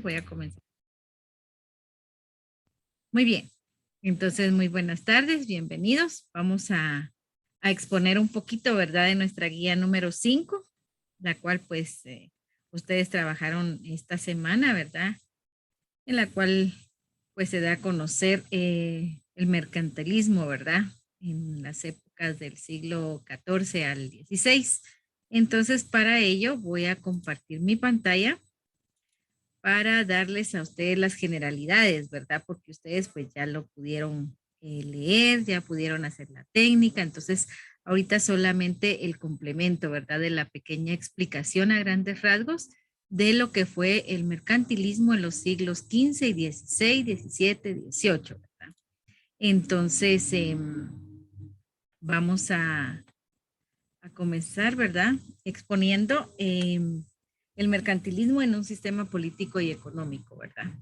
Voy a comenzar. Muy bien. Entonces, muy buenas tardes, bienvenidos. Vamos a exponer un poquito, ¿verdad?, de nuestra guía número 5, la cual pues ustedes trabajaron esta semana, ¿verdad? En la cual pues se da a conocer el mercantilismo, ¿verdad? En las épocas del siglo XIV al XVI. Entonces, para ello voy a compartir mi pantalla para darles a ustedes las generalidades, ¿verdad? Porque ustedes pues ya lo pudieron leer, ya pudieron hacer la técnica, entonces ahorita solamente el complemento, ¿verdad? De la pequeña explicación a grandes rasgos de lo que fue el mercantilismo en los siglos XV y XVI, XVII, XVIII, ¿verdad? Entonces, vamos a comenzar, ¿verdad? Exponiendo el mercantilismo en un sistema político y económico, ¿verdad?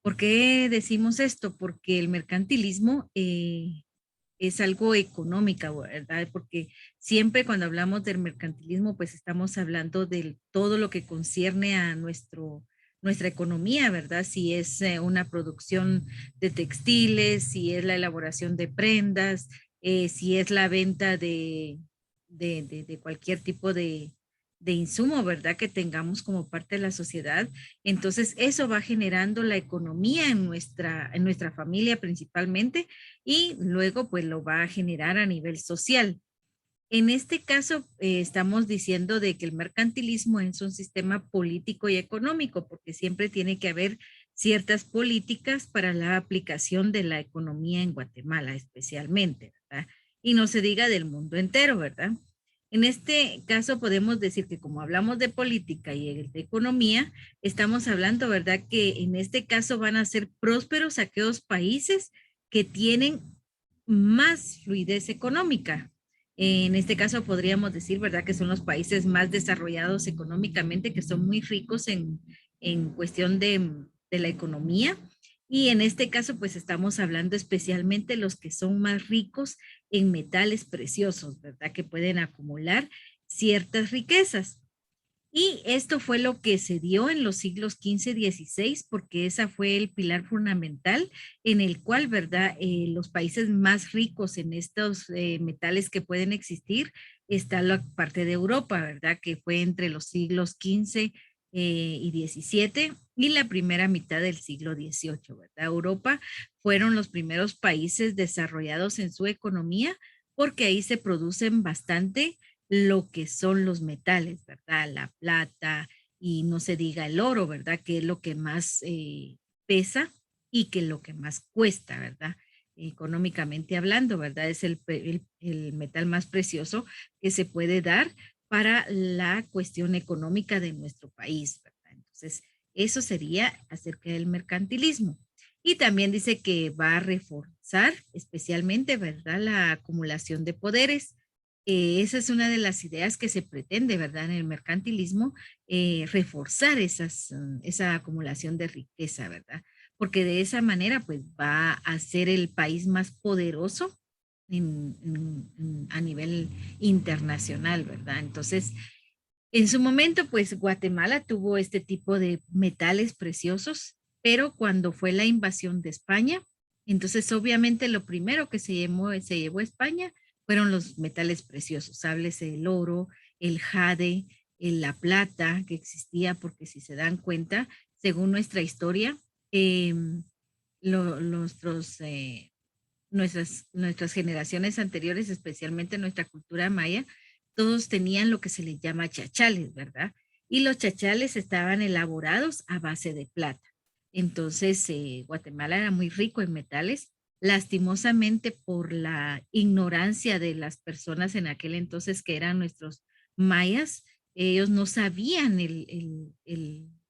¿Por qué decimos esto? Porque el mercantilismo es algo económico, ¿verdad? Porque siempre cuando hablamos del mercantilismo, pues estamos hablando de todo lo que concierne a nuestra economía, ¿verdad? Si es una producción de textiles, si es la elaboración de prendas, si es la venta de cualquier tipo de insumo, ¿verdad? Que tengamos como parte de la sociedad. Entonces, eso va generando la economía en nuestra familia principalmente y luego pues lo va a generar a nivel social. En este caso, estamos diciendo de que el mercantilismo es un sistema político y económico, porque siempre tiene que haber ciertas políticas para la aplicación de la economía en Guatemala, especialmente, ¿verdad? Y no se diga del mundo entero, ¿verdad? En este caso podemos decir que como hablamos de política y de economía, estamos hablando, ¿verdad? Que en este caso van a ser prósperos aquellos países que tienen más fluidez económica. En este caso podríamos decir, ¿verdad?, que son los países más desarrollados económicamente, que son muy ricos en cuestión de la economía. Y en este caso, pues estamos hablando especialmente los que son más ricos en metales preciosos, ¿verdad?, que pueden acumular ciertas riquezas. Y esto fue lo que se dio en los siglos XV, XVI, porque esa fue el pilar fundamental en el cual, ¿verdad? Los países más ricos en estos metales que pueden existir está la parte de Europa, ¿verdad? Que fue entre los siglos XV y XVII y la primera mitad del siglo XVIII, ¿verdad? Europa fueron los primeros países desarrollados en su economía porque ahí se producen bastante lo que son los metales, ¿verdad? La plata y no se diga el oro, ¿verdad? Que es lo que más pesa y que es lo que más cuesta, ¿verdad? Económicamente hablando, ¿verdad? Es el metal más precioso que se puede dar para la cuestión económica de nuestro país, ¿verdad? Entonces, eso sería acerca del mercantilismo. Y también dice que va a reforzar especialmente, ¿verdad?, la acumulación de poderes. Esa es una de las ideas que se pretende, ¿verdad?, en el mercantilismo, reforzar esa acumulación de riqueza, ¿verdad? Porque de esa manera, pues, va a ser el país más poderoso a nivel internacional, ¿verdad? Entonces, en su momento, pues, Guatemala tuvo este tipo de metales preciosos, pero cuando fue la invasión de España, entonces obviamente lo primero que se llevó a España fueron los metales preciosos, háblese el oro, el jade, la plata que existía, porque si se dan cuenta, según nuestra historia, eh, lo- nuestros, eh, nuestras generaciones anteriores, especialmente nuestra cultura maya, todos tenían lo que se les llama chachales, ¿verdad? Y los chachales estaban elaborados a base de plata. Entonces, Guatemala era muy rico en metales. Lastimosamente, por la ignorancia de las personas en aquel entonces que eran nuestros mayas, ellos no sabían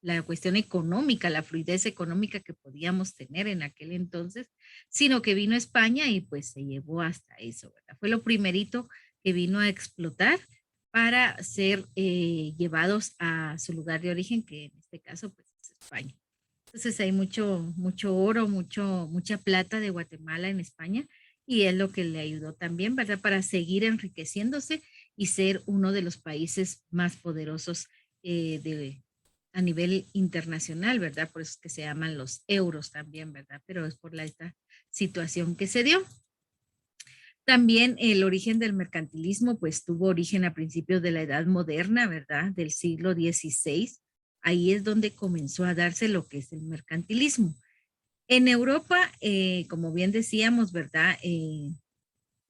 la cuestión económica, la fluidez económica que podíamos tener en aquel entonces, sino que vino a España y pues se llevó hasta eso, ¿verdad? Fue lo primerito que vino a explotar para ser llevados a su lugar de origen, que en este caso pues es España. Entonces hay mucho oro, mucha plata de Guatemala en España y es lo que le ayudó también, ¿verdad? Para seguir enriqueciéndose y ser uno de los países más poderosos de a nivel internacional, ¿verdad? Por eso es que se llaman los euros también, ¿verdad? Pero es por esta situación que se dio. También el origen del mercantilismo, pues tuvo origen a principios de la Edad Moderna, ¿verdad? Del siglo XVI. Ahí es donde comenzó a darse lo que es el mercantilismo. En Europa, como bien decíamos, ¿verdad?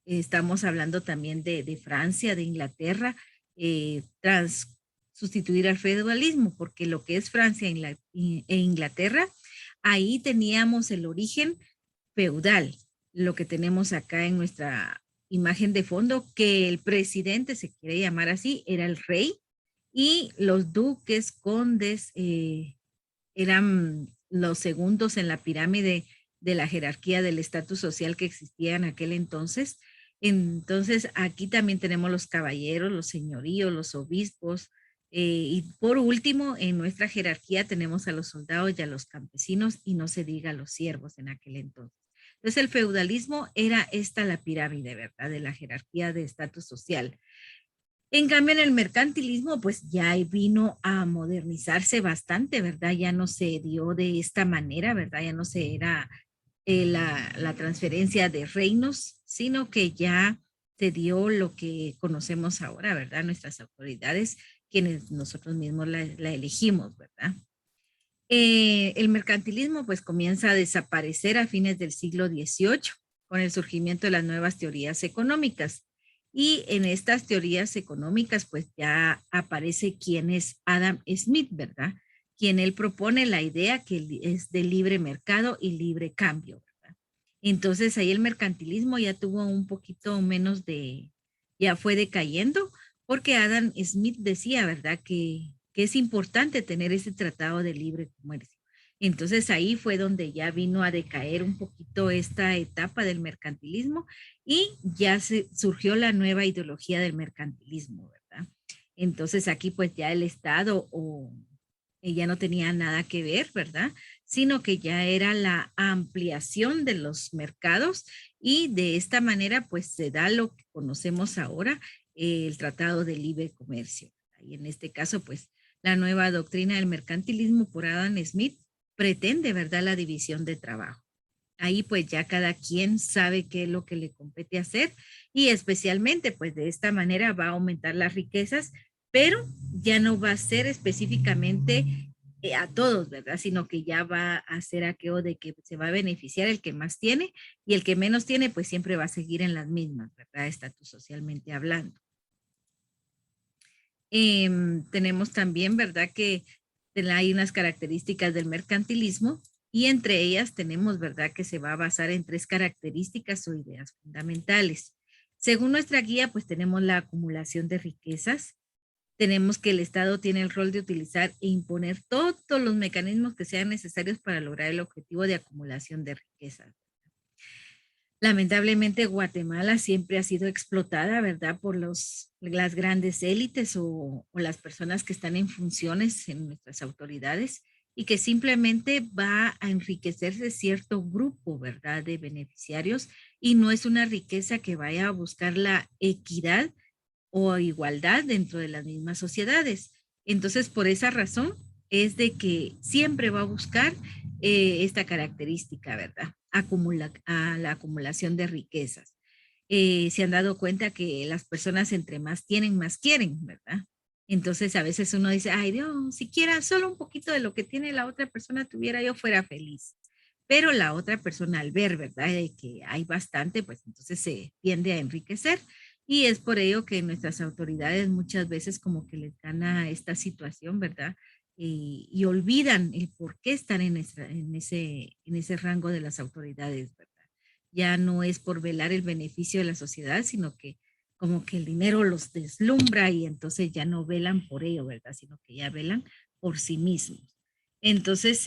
Estamos hablando también de Francia, de Inglaterra, tras sustituir al feudalismo, porque lo que es Francia e Inglaterra, ahí teníamos el origen feudal, lo que tenemos acá en nuestra imagen de fondo, que el presidente, se quiere llamar así, era el rey, y los duques, condes, eran los segundos en la pirámide de la jerarquía del estatus social que existía en aquel entonces. Entonces, aquí también tenemos los caballeros, los señoríos, los obispos, y por último, en nuestra jerarquía tenemos a los soldados y a los campesinos, y no se diga a los siervos en aquel entonces. Entonces, el feudalismo era esta la pirámide, ¿verdad? De la jerarquía de estatus social. En cambio, en el mercantilismo, pues ya vino a modernizarse bastante, ¿verdad? Ya no se dio de esta manera, ¿verdad? Ya no se era la transferencia de reinos, sino que ya se dio lo que conocemos ahora, ¿verdad? Nuestras autoridades, quienes nosotros mismos la elegimos, ¿verdad? El mercantilismo pues comienza a desaparecer a fines del siglo XVIII con el surgimiento de las nuevas teorías económicas. Y en estas teorías económicas pues ya aparece quién es Adam Smith, ¿verdad? Quien él propone la idea que es de libre mercado y libre cambio, ¿verdad? Entonces ahí el mercantilismo ya tuvo un poquito menos ya fue decayendo, porque Adam Smith decía, ¿verdad? Que es importante tener ese tratado de libre comercio. Entonces ahí fue donde ya vino a decaer un poquito esta etapa del mercantilismo y ya surgió la nueva ideología del mercantilismo, ¿verdad? Entonces aquí pues ya el Estado ya no tenía nada que ver, ¿verdad? Sino que ya era la ampliación de los mercados y de esta manera pues se da lo que conocemos ahora, el Tratado de Libre Comercio. Y en este caso pues la nueva doctrina del mercantilismo por Adam Smith pretende, ¿verdad?, la división de trabajo. Ahí pues ya cada quien sabe qué es lo que le compete hacer y especialmente pues de esta manera va a aumentar las riquezas, pero ya no va a ser específicamente a todos, ¿verdad? Sino que ya va a hacer aquello de que se va a beneficiar el que más tiene y el que menos tiene pues siempre va a seguir en las mismas, ¿verdad? Estatus socialmente hablando. Tenemos también, ¿verdad? Que hay unas características del mercantilismo y entre ellas tenemos, ¿verdad? Que se va a basar en tres características o ideas fundamentales. Según nuestra guía, pues tenemos la acumulación de riquezas, tenemos que el Estado tiene el rol de utilizar e imponer todos los mecanismos que sean necesarios para lograr el objetivo de acumulación de riquezas. Lamentablemente Guatemala siempre ha sido explotada, ¿verdad? Por las grandes élites o las personas que están en funciones en nuestras autoridades y que simplemente va a enriquecerse cierto grupo, ¿verdad? De beneficiarios y no es una riqueza que vaya a buscar la equidad o igualdad dentro de las mismas sociedades. Entonces, por esa razón es de que siempre va a buscar esta característica, ¿verdad? A la acumulación de riquezas. Se han dado cuenta que las personas entre más tienen, más quieren, ¿verdad? Entonces a veces uno dice, ay Dios, siquiera solo un poquito de lo que tiene la otra persona tuviera yo fuera feliz. Pero la otra persona al ver, ¿verdad? Que hay bastante, pues entonces se tiende a enriquecer y es por ello que nuestras autoridades muchas veces como que les gana esta situación, ¿verdad? Y olvidan el por qué están en ese rango de las autoridades, ¿verdad? Ya no es por velar el beneficio de la sociedad, sino que como que el dinero los deslumbra y entonces ya no velan por ello, ¿verdad? Sino que ya velan por sí mismos. Entonces,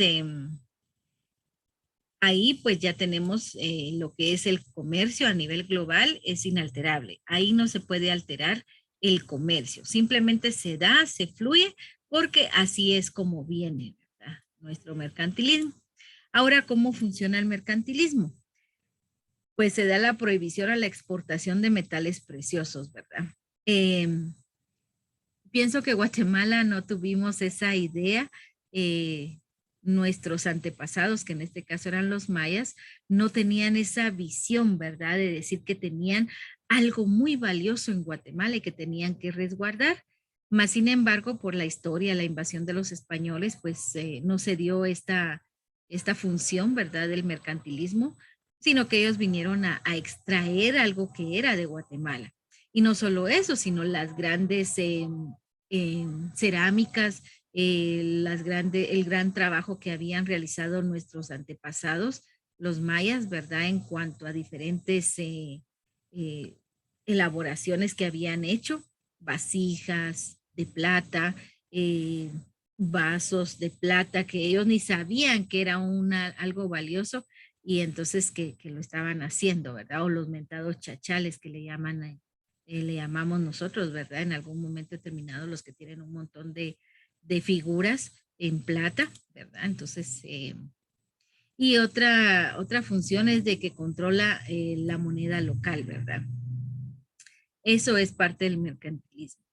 ahí pues ya tenemos lo que es el comercio a nivel global, es inalterable. Ahí no se puede alterar el comercio, simplemente se da, se fluye, porque así es como viene, ¿verdad? Nuestro mercantilismo. Ahora, ¿cómo funciona el mercantilismo? Pues se da la prohibición a la exportación de metales preciosos, ¿verdad? Eh, pienso que Guatemala no tuvimos esa idea. Nuestros antepasados, que en este caso eran los mayas, no tenían esa visión, ¿verdad? De decir que tenían algo muy valioso en Guatemala y que tenían que resguardar. Más sin embargo, por la historia, la invasión de los españoles, pues no se dio esta función, ¿verdad? Del mercantilismo, sino que ellos vinieron a extraer algo que era de Guatemala. Y no solo eso, sino las grandes cerámicas, el gran trabajo que habían realizado nuestros antepasados, los mayas, ¿verdad? En cuanto a diferentes eh, elaboraciones que habían hecho, vasijas de plata, eh, vasos de plata, que ellos ni sabían que era algo valioso y entonces que lo estaban haciendo, ¿verdad? O los mentados chachales que le llamamos nosotros, ¿verdad? En algún momento determinado, los que tienen un montón de figuras en plata, ¿verdad? Entonces, y otra función es de que controla la moneda local, ¿verdad? Eso es parte del mercantilismo.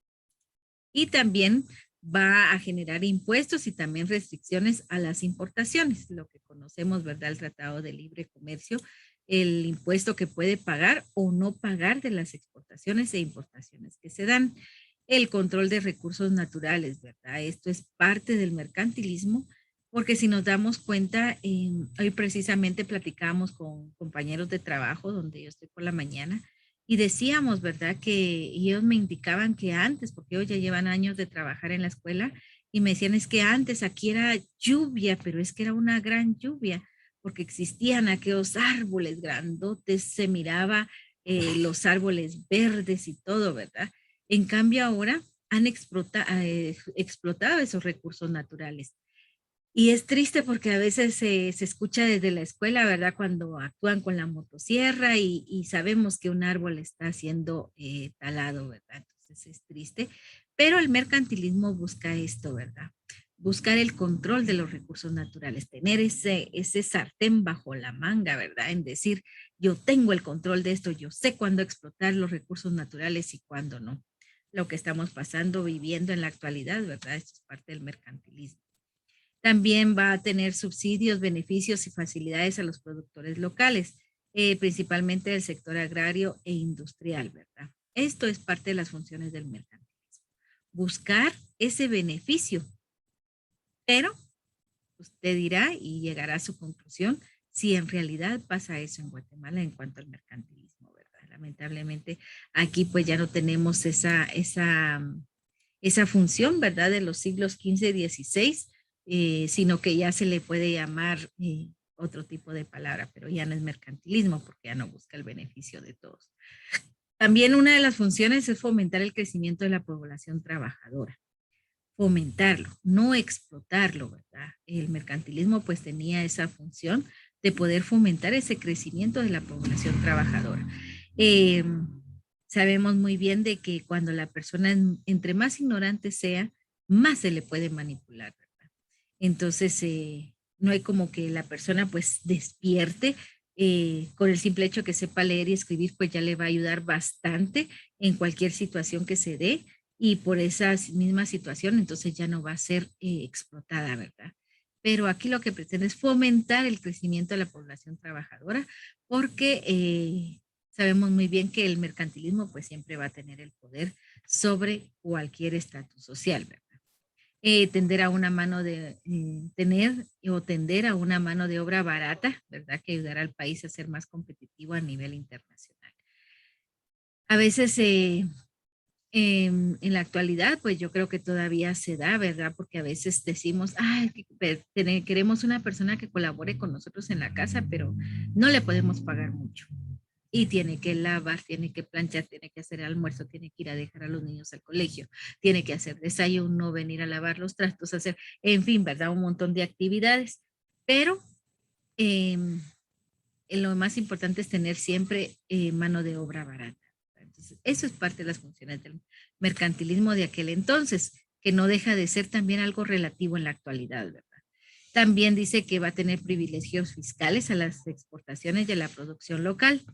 Y también va a generar impuestos y también restricciones a las importaciones, lo que conocemos, ¿verdad? El Tratado de Libre Comercio, el impuesto que puede pagar o no pagar de las exportaciones e importaciones que se dan, el control de recursos naturales, ¿verdad? Esto es parte del mercantilismo, porque si nos damos cuenta, hoy precisamente platicamos con compañeros de trabajo donde yo estoy por la mañana y decíamos, ¿verdad? Que ellos me indicaban que antes, porque ellos ya llevan años de trabajar en la escuela, y me decían, es que antes aquí era lluvia, pero es que era una gran lluvia, porque existían aquellos árboles grandotes, se miraba los árboles verdes y todo, ¿verdad? En cambio ahora han explotado esos recursos naturales. Y es triste porque a veces se escucha desde la escuela, ¿verdad? Cuando actúan con la motosierra y sabemos que un árbol está siendo talado, ¿verdad? Entonces es triste. Pero el mercantilismo busca esto, ¿verdad? Buscar el control de los recursos naturales, tener ese sartén bajo la manga, ¿verdad? En decir, yo tengo el control de esto, yo sé cuándo explotar los recursos naturales y cuándo no. Lo que estamos pasando, viviendo en la actualidad, ¿verdad? Esto es parte del mercantilismo. También va a tener subsidios, beneficios y facilidades a los productores locales, principalmente del sector agrario e industrial, ¿verdad? Esto es parte de las funciones del mercantilismo. Buscar ese beneficio, pero usted dirá y llegará a su conclusión si en realidad pasa eso en Guatemala en cuanto al mercantilismo, ¿verdad? Lamentablemente aquí pues ya no tenemos esa función, ¿verdad? De los siglos XV, XVI, sino que ya se le puede llamar otro tipo de palabra, pero ya no es mercantilismo porque ya no busca el beneficio de todos. También una de las funciones es fomentar el crecimiento de la población trabajadora. Fomentarlo, no explotarlo, ¿verdad? El mercantilismo pues tenía esa función de poder fomentar ese crecimiento de la población trabajadora. Eh, Sabemos muy bien de que cuando la persona entre más ignorante sea, más se le puede manipular, ¿verdad? Entonces, no hay como que la persona pues despierte, con el simple hecho que sepa leer y escribir, pues ya le va a ayudar bastante en cualquier situación que se dé y por esa misma situación, entonces ya no va a ser explotada, ¿verdad? Pero aquí lo que pretende es fomentar el crecimiento de la población trabajadora porque sabemos muy bien que el mercantilismo pues siempre va a tener el poder sobre cualquier estatus social, ¿verdad? Tender a una mano de, tener o tender a una mano de obra barata, ¿verdad? Que ayudará al país a ser más competitivo a nivel internacional. A veces en la actualidad, pues yo creo que todavía se da, ¿verdad? Porque a veces decimos, ay, queremos una persona que colabore con nosotros en la casa, pero no le podemos pagar mucho y tiene que lavar, tiene que planchar, tiene que hacer almuerzo, tiene que ir a dejar a los niños al colegio, tiene que hacer desayuno, venir a lavar los trastos, hacer, en fin, ¿verdad? Un montón de actividades. Pero eh, lo más importante es tener siempre mano de obra barata. Entonces, eso es parte de las funciones del mercantilismo de aquel entonces, que no deja de ser también algo relativo en la actualidad, ¿verdad? También dice que va a tener privilegios fiscales a las exportaciones y a la producción local.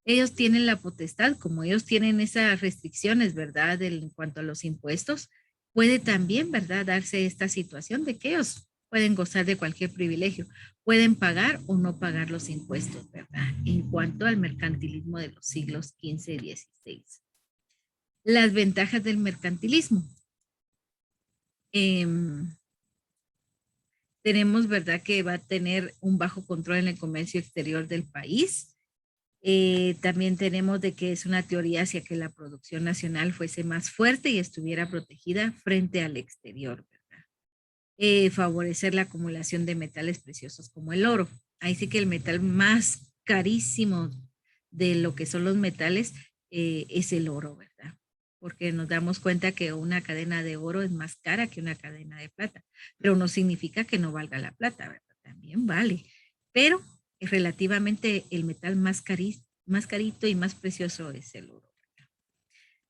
Ellos tienen la potestad, como ellos tienen esas restricciones, ¿verdad? En cuanto a los impuestos, Puede también, ¿verdad?, darse esta situación de que ellos pueden gozar de cualquier privilegio, pueden pagar o no pagar los impuestos, ¿verdad? En cuanto al mercantilismo de los siglos XV y XVI. Las ventajas del mercantilismo. Em, Tenemos, ¿verdad?, que va a tener un bajo control en el comercio exterior del país. También tenemos de que es una teoría hacia que la producción nacional fuese más fuerte y estuviera protegida frente al exterior, ¿verdad? Favorecer la acumulación de metales preciosos como el oro. Ahí sí que el metal más carísimo de lo que son los metales es el oro, ¿verdad? Porque nos damos cuenta que una cadena de oro es más cara que una cadena de plata, pero no significa que no valga la plata, ¿verdad? También vale, pero relativamente el metal más carito y más precioso es el oro.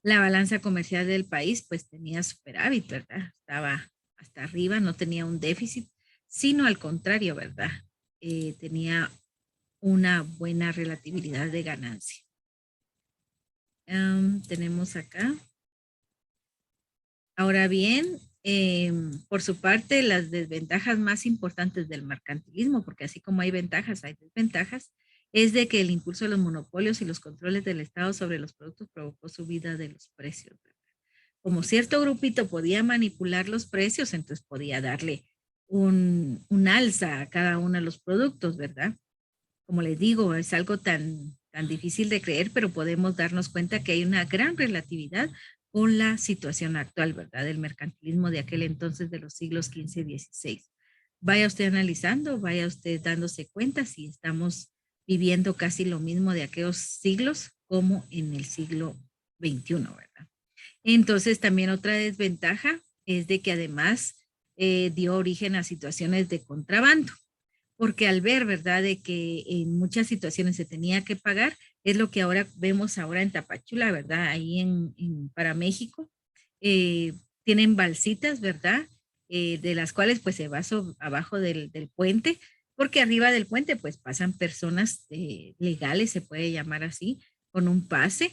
La balanza comercial del país pues tenía superávit, ¿verdad? Estaba hasta arriba, no tenía un déficit, sino al contrario, ¿verdad? Tenía una buena relatividad de ganancia. Tenemos acá. Ahora bien, por su parte, las desventajas más importantes del mercantilismo, porque así como hay ventajas, hay desventajas, es de que el impulso de los monopolios y los controles del Estado sobre los productos provocó subida de los precios. Como cierto grupito podía manipular los precios, entonces podía darle un alza a cada uno de los productos, ¿verdad? Como les digo, es algo tan difícil de creer, pero podemos darnos cuenta que hay una gran relatividad con la situación actual, ¿verdad? Del mercantilismo de aquel entonces de los siglos XV y XVI. Vaya usted analizando, vaya usted dándose cuenta si estamos viviendo casi lo mismo de aquellos siglos como en el siglo XXI, ¿verdad? Entonces, también otra desventaja es de que además dio origen a situaciones de contrabando, porque al ver, ¿verdad?, de que en muchas situaciones se tenía que pagar, es lo que ahora vemos ahora en Tapachula, ¿verdad?, ahí para México, eh, tienen balsitas, ¿verdad?, de las cuales pues se va abajo del puente, porque arriba del puente pues pasan personas legales, se puede llamar así, con un pase,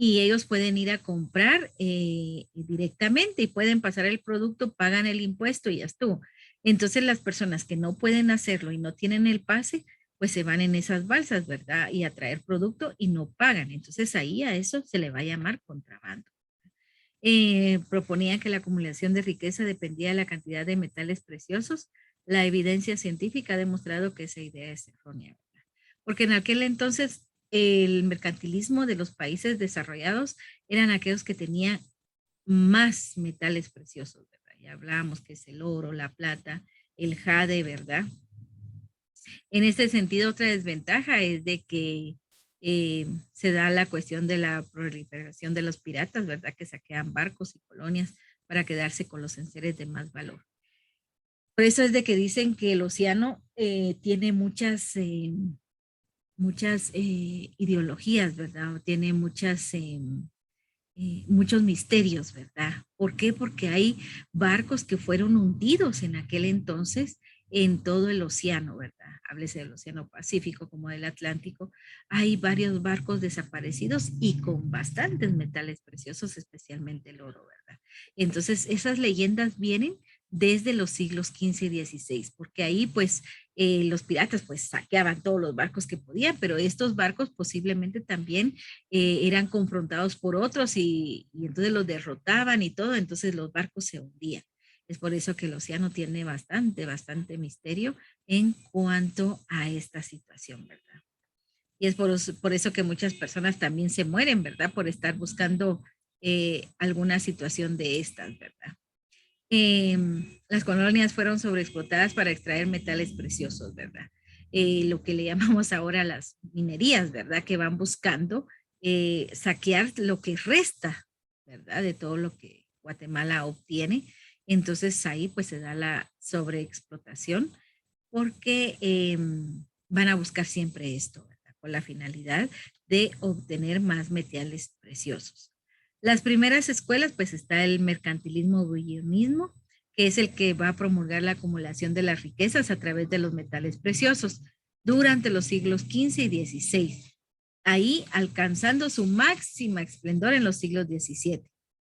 y ellos pueden ir a comprar directamente y pueden pasar el producto, pagan el impuesto y ya estuvo. Entonces las personas que no pueden hacerlo y no tienen el pase, pues se van en esas balsas, ¿verdad? Y a traer producto y no pagan. Entonces ahí a eso se le va a llamar contrabando. Proponía que la acumulación de riqueza dependía de la cantidad de metales preciosos. La evidencia científica ha demostrado que esa idea es errónea, ¿verdad? Porque en aquel entonces el mercantilismo de los países desarrollados eran aquellos que tenían más metales preciosos, ¿verdad? Ya hablábamos que es el oro, la plata, el jade, ¿verdad? En este sentido, otra desventaja es de que se da la cuestión de la proliferación de los piratas, ¿verdad? Que saquean barcos y colonias para quedarse con los enseres de más valor. Por eso es de que dicen que el océano tiene muchas ideologías, ¿verdad? Tiene muchos misterios, ¿verdad? ¿Por qué? Porque hay barcos que fueron hundidos en aquel entonces en todo el océano, ¿verdad? Háblese del océano Pacífico como del Atlántico. Hay varios barcos desaparecidos y con bastantes metales preciosos, especialmente el oro, ¿verdad? Entonces, esas leyendas vienen desde los siglos XV y XVI, porque ahí pues los piratas pues saqueaban todos los barcos que podían, pero estos barcos posiblemente también eran confrontados por otros y entonces los derrotaban y todo, entonces los barcos se hundían. Es por eso que el océano tiene bastante misterio en cuanto a esta situación, ¿verdad? Y es por eso que muchas personas también se mueren, ¿verdad? Por estar buscando alguna situación de estas, ¿verdad? Las colonias fueron sobreexplotadas para extraer metales preciosos, ¿verdad? Lo que le llamamos ahora las minerías, ¿verdad? Que van buscando saquear lo que resta, ¿verdad? De todo lo que Guatemala obtiene. Entonces ahí pues se da la sobreexplotación porque van a buscar siempre esto, ¿verdad? Con la finalidad de obtener más metales preciosos. Las primeras escuelas, pues está el mercantilismo bullonismo, que es el que va a promulgar la acumulación de las riquezas a través de los metales preciosos durante los siglos XV y XVI, ahí alcanzando su máxima esplendor en los siglos XVII.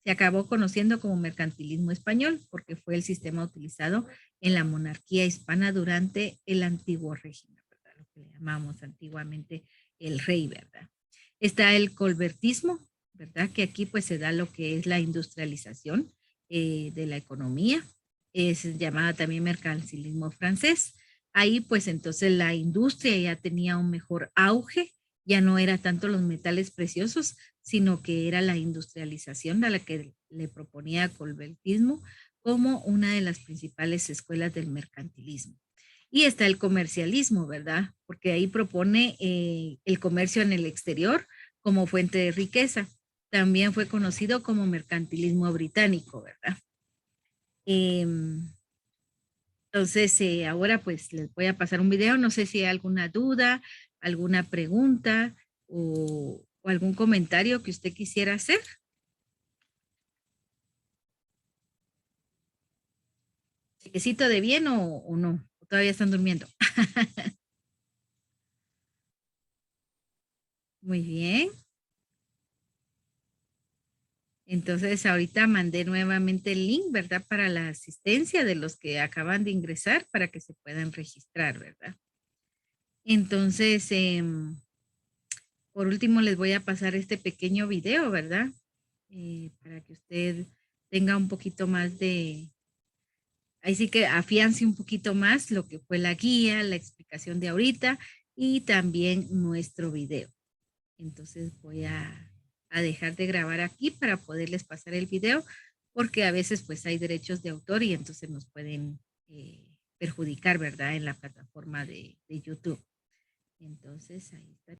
se acabó conociendo como mercantilismo español porque fue el sistema utilizado en la monarquía hispana durante el antiguo régimen, ¿verdad? Lo que le llamamos antiguamente el rey, ¿verdad? Está el colbertismo, ¿verdad? Que aquí pues se da lo que es la industrialización de la economía. Es llamada también mercantilismo francés. Ahí pues entonces la industria ya tenía un mejor auge, ya no era tanto los metales preciosos, sino que era la industrialización a la que le proponía Colbertismo como una de las principales escuelas del mercantilismo. Y está el comercialismo, ¿verdad? Porque ahí propone el comercio en el exterior como fuente de riqueza. También fue conocido como mercantilismo británico, ¿verdad? Eh, entonces, ahora pues les voy a pasar un video. No sé si hay alguna duda, alguna pregunta o algún comentario que usted quisiera hacer. ¿Chequecito de bien o no? ¿O todavía están durmiendo? Muy bien. Entonces, ahorita mandé nuevamente el link, ¿verdad? Para la asistencia de los que acaban de ingresar para que se puedan registrar, ¿verdad? Entonces, por último, les voy a pasar este pequeño video, ¿verdad? Para que usted tenga un poquito más de, ahí sí que afiance un poquito más lo que fue la guía, la explicación de ahorita y también nuestro video. Entonces voy a dejar de grabar aquí para poderles pasar el video porque a veces pues hay derechos de autor y entonces nos pueden perjudicar, ¿verdad? En la plataforma de YouTube. Entonces ahí está.